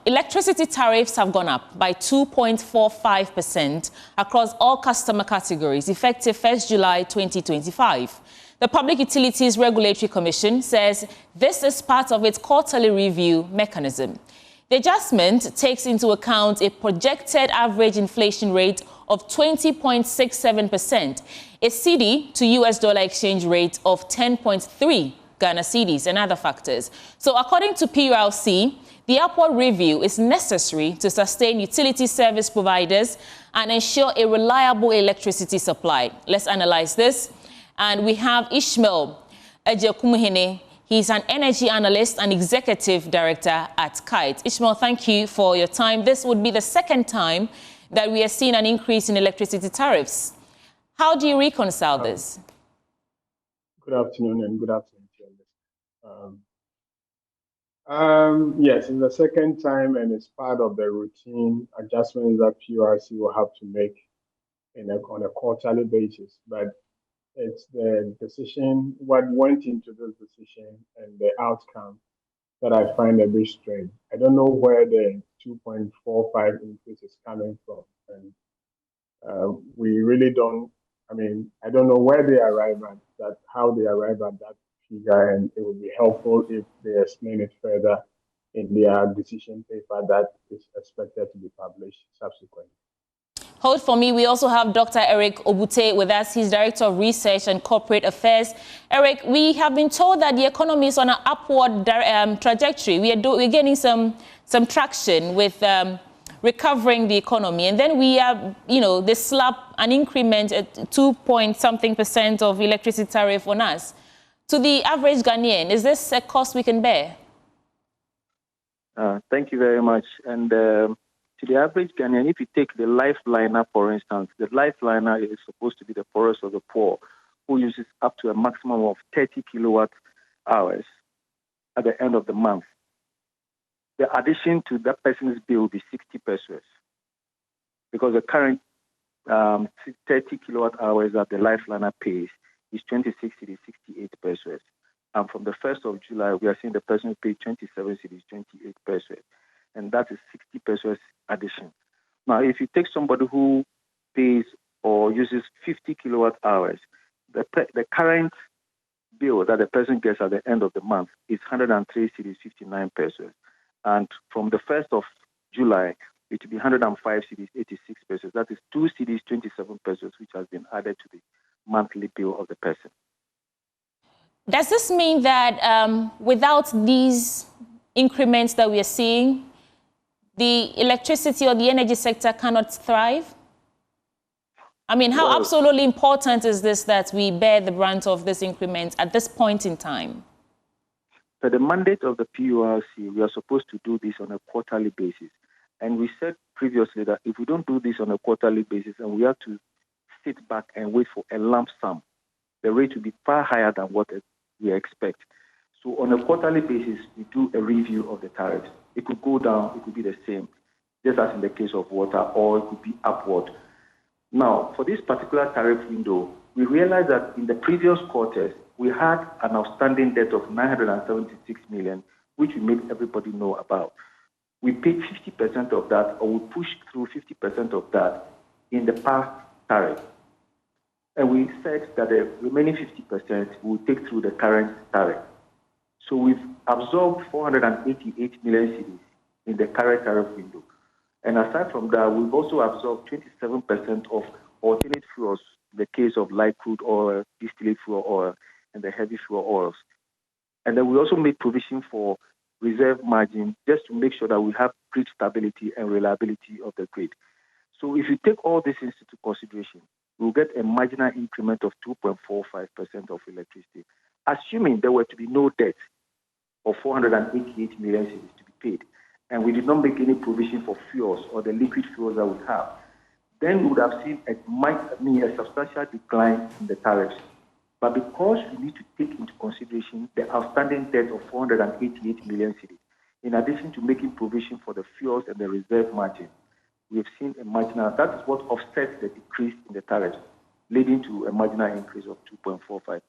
electricity tariffs have gone up by 2.45% across all customer categories, effective 1st July 2025. The Public Utilities Regulatory Commission says this is part of its quarterly review mechanism. The adjustment takes into account a projected average inflation rate of 20.67%, a cedi to US dollar exchange rate of 10.3 Ghana cedis, and other factors. So according to PURC, the upward review is necessary to sustain utility service providers and ensure a reliable electricity supply. Let's analyze this. And we have Ishmael Ejekumuhene. He's an energy analyst and executive director at Kite. Ishmael, thank you for your time. This would be the second time that we are seeing an increase in electricity tariffs. How do you reconcile this? Good afternoon and good afternoon to you. Yes, it's the second time and it's part of the routine adjustments that PURC will have to make on a quarterly basis. But it's the decision, what went into this decision and the outcome that I find a bit strange. I don't know where the 2.45 increase is coming from. And we really don't, I don't know where they arrive at that, how they arrive at that figure, and it would be helpful if they explain it further in their decision paper that is expected to be published subsequently. Hold for me. We also have Dr. Eric Obute with us. He's Director of Research and Corporate Affairs. Eric, we have been told that the economy is on an upward trajectory. We're getting some traction with recovering the economy. And then we have, they slap an increment at 2 point something % of electricity tariff on us. To the average Ghanaian, is this a cost we can bear? Thank you very much. And to the average Ghanaian, if you take the lifeliner, for instance, the lifeliner is supposed to be the poorest of the poor, who uses up to a maximum of 30 kilowatt hours at the end of the month. The addition to that person's bill will be 60 pesos, because the current 30 kilowatt hours that the lifeliner pays is 26 cedis, 68 pesos. And from the 1st of July, we are seeing the person pay 27 cedis, 28 pesos. And that is 60 pesos addition. Now, if you take somebody who pays or uses 50 kilowatt hours, the current bill that the person gets at the end of the month is 103 cedis, 59 pesos. And from the 1st of July, it will be 105 cedis, 86 pesos. That is 2 cedis, 27 pesos, which has been added to the monthly bill of the person. Does this mean that without these increments that we are seeing, the electricity or the energy sector cannot thrive? How absolutely important is this that we bear the brunt of this increment at this point in time? So the mandate of the PURC, we are supposed to do this on a quarterly basis. And we said previously that if we don't do this on a quarterly basis and we have to sit back and wait for a lump sum, the rate will be far higher than what we expect. So on a quarterly basis, we do a review of the tariffs. It could go down, it could be the same, just as in the case of water, or it could be upward. Now, for this particular tariff window, we realized that in the previous quarters, we had an outstanding debt of 976 million, which we made everybody know about. We paid 50% of that, or we pushed through 50% of that in the past tariff. And we said that the remaining 50% we will take through the current tariff. So we've absorbed 488 million cedis in the current tariff window. And aside from that, we've also absorbed 27% of alternate fuels, in the case of light crude oil, distillate fuel oil, and the heavy fuel oils. And then we also made provision for reserve margin just to make sure that we have grid stability and reliability of the grid. So if you take all this into consideration, we'll get a marginal increment of 2.45% of electricity, assuming there were to be no debt of 488 million cedis to be paid, and we did not make any provision for fuels or the liquid fuels that we have. Then we would have seen a substantial decline in the tariffs. But because we need to take into consideration the outstanding debt of 488 million cedis, in addition to making provision for the fuels and the reserve margin, we have seen a marginal, that is what offsets the decrease in the tariffs, leading to a marginal increase of 2.45%.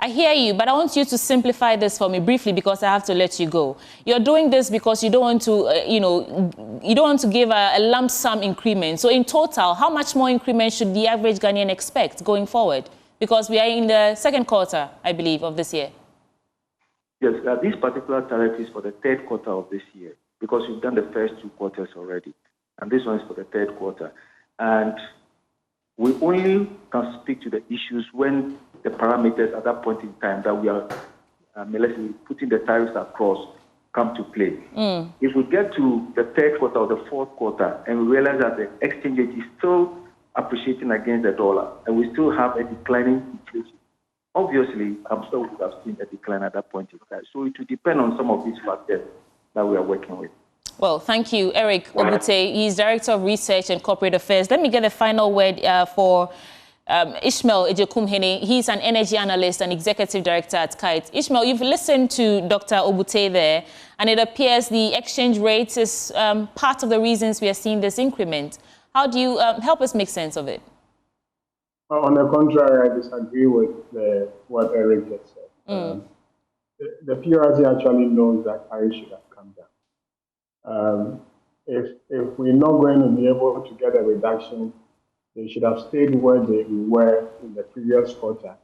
I hear you, but I want you to simplify this for me briefly because I have to let you go. You're doing this because you don't want to, you don't want to give a lump sum increment. So in total, how much more increment should the average Ghanaian expect going forward? Because we are in the second quarter, I believe, of this year. Yes, this particular tariff is for the third quarter of this year because we've done the first 2 quarters already. And this one is for the third quarter. And we only can speak to the issues when the parameters at that point in time that we are putting the tariffs across come to play. If we get to the third quarter or the fourth quarter and we realize that the exchange rate is still appreciating against the dollar and we still have a declining inflation, obviously, I'm sure we would have seen a decline at that point in time. So it will depend on some of these factors that we are working with. Well, thank you, Eric Obute. He's Director of Research and Corporate Affairs. Let me get a final word for Ishmael Ejekumhene. He's an energy analyst and executive director at Kite. Ishmael, you've listened to Dr. Obute there, and it appears the exchange rate is part of the reasons we are seeing this increment. How do you help us make sense of it? On the contrary, I disagree with what Eric just said. The PURC actually knows that tariffs should have come down. If we're not going to be able to get a reduction, they should have stayed where they were in the previous quarter.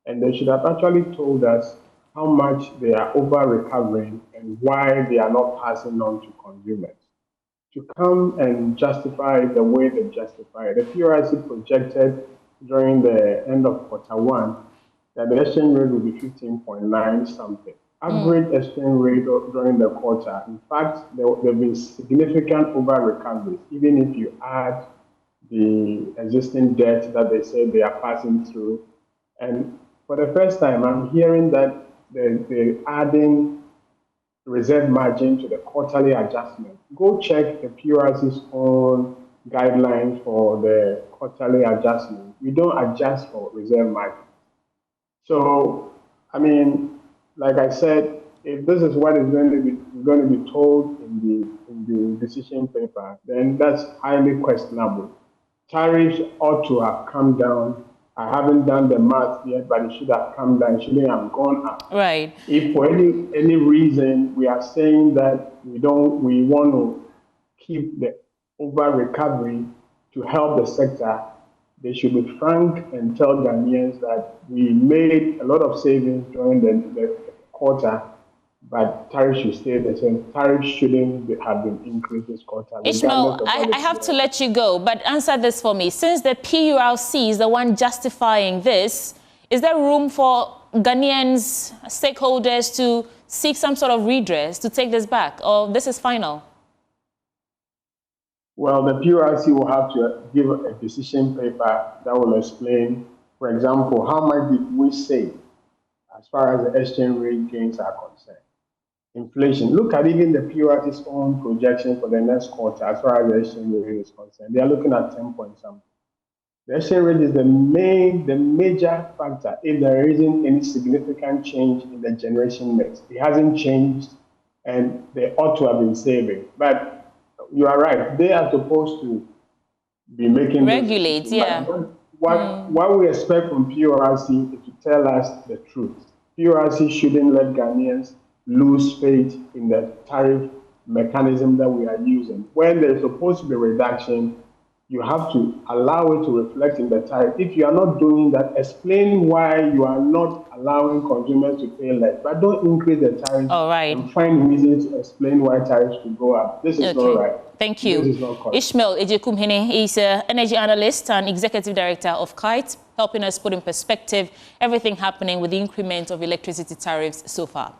And they should have actually told us how much they are over-recovering and why they are not passing on to consumers. To come and justify the way they justify, the PURC projected during the end of Q1 that the exchange rate will be 15.9 something. Average exchange rate during the quarter, in fact, there have been significant over-recoveries, even if you add the existing debt that they say they are passing through. And for the first time, I'm hearing that they're adding reserve margin to the quarterly adjustment. Go check the PURC's own guidelines for the quarterly adjustment. We don't adjust for reserve margin. So, I mean, like I said, if this is what is going to be told in the decision paper, then that's highly questionable. Tariffs ought to have come down. I haven't done the math yet, but it should have come down. It shouldn't have gone up. Right. If for any reason we are saying that we want to keep the over recovery to help the sector, they should be frank and tell Ghanaians that we made a lot of savings during the quarter, but tariffs should stay the same. Tariffs shouldn't have been increased this quarter. Ishmael, I have to let you go, but answer this for me. Since the PURC is the one justifying this, is there room for Ghanaians, stakeholders to seek some sort of redress to take this back, or this is final? Well, the PURC will have to give a decision paper that will explain, for example, how much did we save as far as the exchange rate gains are concerned. Inflation. Look at even the PURC's own projection for the next quarter as far as the exchange rate is concerned. They are looking at 10 point something. The exchange rate is the major factor if there isn't any significant change in the generation mix. It hasn't changed, and they ought to have been saving. But you are right; they are supposed to be making regulate. Yeah. What we expect from PURC is to tell us the truth. PURC shouldn't let Ghanaians lose faith in the tariff mechanism that we are using. When there's supposed to be a reduction, you have to allow it to reflect in the tariff. If you are not doing that, explain why you are not allowing consumers to pay less. But don't increase the tariff and find reasons to explain why tariffs should go up. This is not right. Thank you. This is not correct. Ishmael Ejekumhene is an energy analyst and executive director of Kite, helping us put in perspective everything happening with the increment of electricity tariffs so far.